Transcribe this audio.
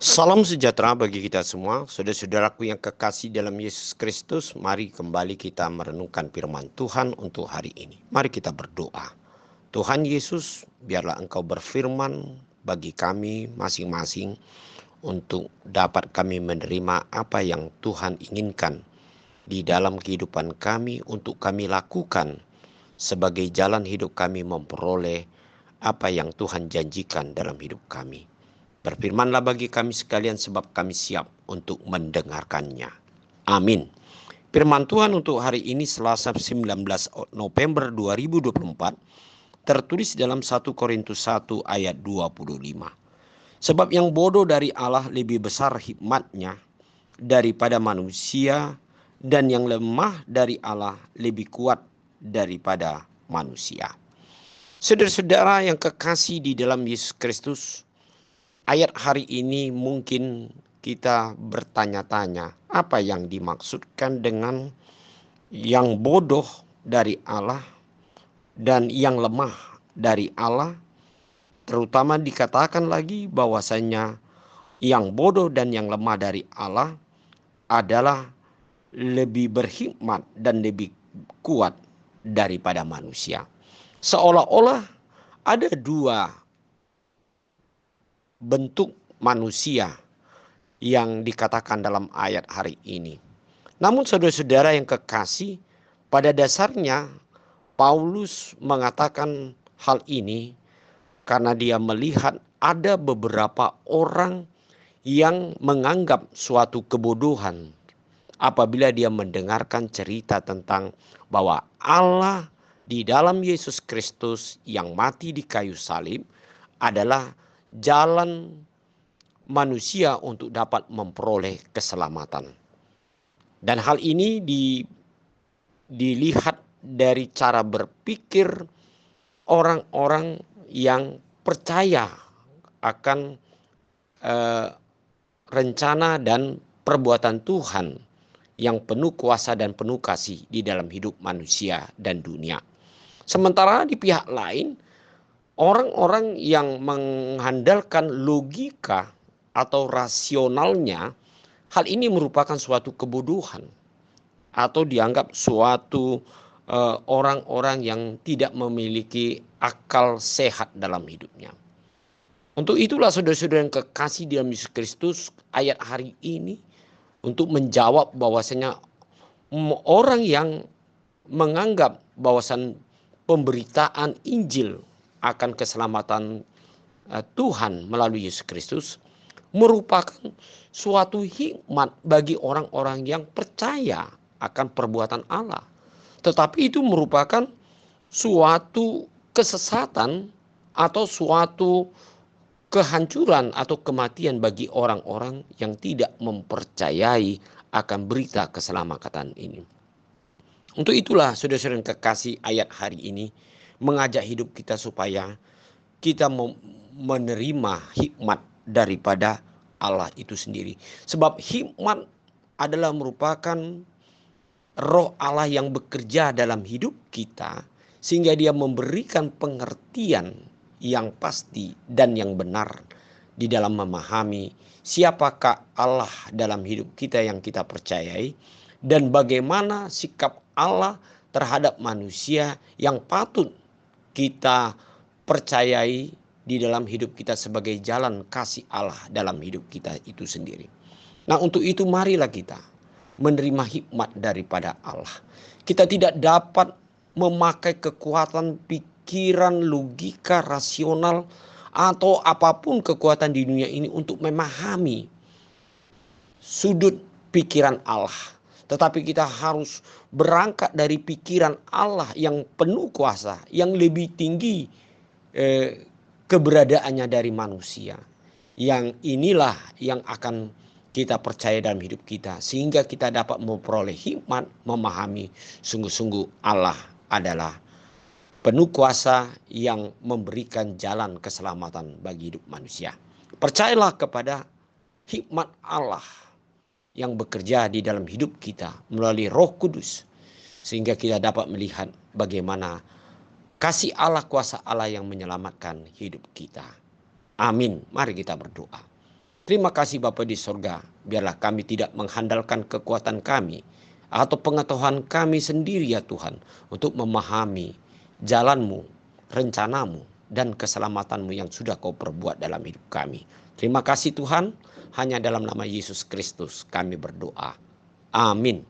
Salam sejahtera bagi kita semua, saudara-saudaraku yang kekasih dalam Yesus Kristus. Mari kembali kita merenungkan firman Tuhan untuk hari ini. Mari kita berdoa. Tuhan Yesus, biarlah Engkau berfirman bagi kami masing-masing untuk dapat kami menerima apa yang Tuhan inginkan di dalam kehidupan kami untuk kami lakukan sebagai jalan hidup kami memperoleh apa yang Tuhan janjikan dalam hidup kami. Berfirmanlah bagi kami sekalian sebab kami siap untuk mendengarkannya. Amin. Firman Tuhan untuk hari ini Selasa 19 November 2024 tertulis dalam 1 Korintus 1 ayat 25. Sebab yang bodoh dari Allah lebih besar hikmatnya daripada manusia, dan yang lemah dari Allah lebih kuat daripada manusia. Saudara-saudara yang kekasih di dalam Yesus Kristus, ayat hari ini mungkin kita bertanya-tanya apa yang dimaksudkan dengan yang bodoh dari Allah dan yang lemah dari Allah. Terutama dikatakan lagi bahwasanya yang bodoh dan yang lemah dari Allah adalah lebih berhikmat dan lebih kuat daripada manusia. Seolah-olah ada dua bentuk manusia yang dikatakan dalam ayat hari ini. Namun saudara-saudara yang kekasih, pada dasarnya Paulus mengatakan hal ini karena dia melihat ada beberapa orang yang menganggap suatu kebodohan apabila dia mendengarkan cerita tentang bahwa Allah di dalam Yesus Kristus yang mati di kayu salib adalah jalan manusia untuk dapat memperoleh keselamatan. Dan hal ini dilihat dari cara berpikir orang-orang yang percaya akan rencana dan perbuatan Tuhan yang penuh kuasa dan penuh kasih di dalam hidup manusia dan dunia. Sementara di pihak lain, orang-orang yang mengandalkan logika atau rasionalnya, hal ini merupakan suatu kebodohan atau dianggap suatu orang-orang yang tidak memiliki akal sehat dalam hidupnya. Untuk itulah saudara-saudara yang kekasih di dalam Yesus Kristus, ayat hari ini untuk menjawab bahwasanya orang yang menganggap bahwasan pemberitaan Injil akan keselamatan Tuhan melalui Yesus Kristus merupakan suatu hikmat bagi orang-orang yang percaya akan perbuatan Allah. Tetapi itu merupakan suatu kesesatan atau suatu kehancuran atau kematian bagi orang-orang yang tidak mempercayai akan berita keselamatan ini. Untuk itulah saudara-saudara yang kekasih, ayat hari ini mengajak hidup kita supaya kita menerima hikmat daripada Allah itu sendiri. Sebab hikmat adalah merupakan roh Allah yang bekerja dalam hidup kita sehingga dia memberikan pengertian yang pasti dan yang benar di dalam memahami siapakah Allah dalam hidup kita yang kita percayai dan bagaimana sikap Allah terhadap manusia yang patut kita percayai di dalam hidup kita sebagai jalan kasih Allah dalam hidup kita itu sendiri. Nah, untuk itu marilah kita menerima hikmat daripada Allah. Kita tidak dapat memakai kekuatan pikiran, logika, rasional atau apapun kekuatan di dunia ini untuk memahami sudut pikiran Allah. Tetapi kita harus berangkat dari pikiran Allah yang penuh kuasa, yang lebih tinggi keberadaannya dari manusia. Yang inilah yang akan kita percaya dalam hidup kita. Sehingga kita dapat memperoleh hikmat, memahami sungguh-sungguh Allah adalah penuh kuasa yang memberikan jalan keselamatan bagi hidup manusia. Percayalah kepada hikmat Allah yang bekerja di dalam hidup kita melalui Roh Kudus. Sehingga kita dapat melihat bagaimana kasih Allah, kuasa Allah yang menyelamatkan hidup kita. Amin. Mari kita berdoa. Terima kasih Bapa di sorga, biarlah kami tidak mengandalkan kekuatan kami atau pengetahuan kami sendiri ya Tuhan, untuk memahami jalan-Mu, rencana-Mu, dan keselamatan-Mu yang sudah Kau perbuat dalam hidup kami. Terima kasih Tuhan, hanya dalam nama Yesus Kristus kami berdoa. Amin.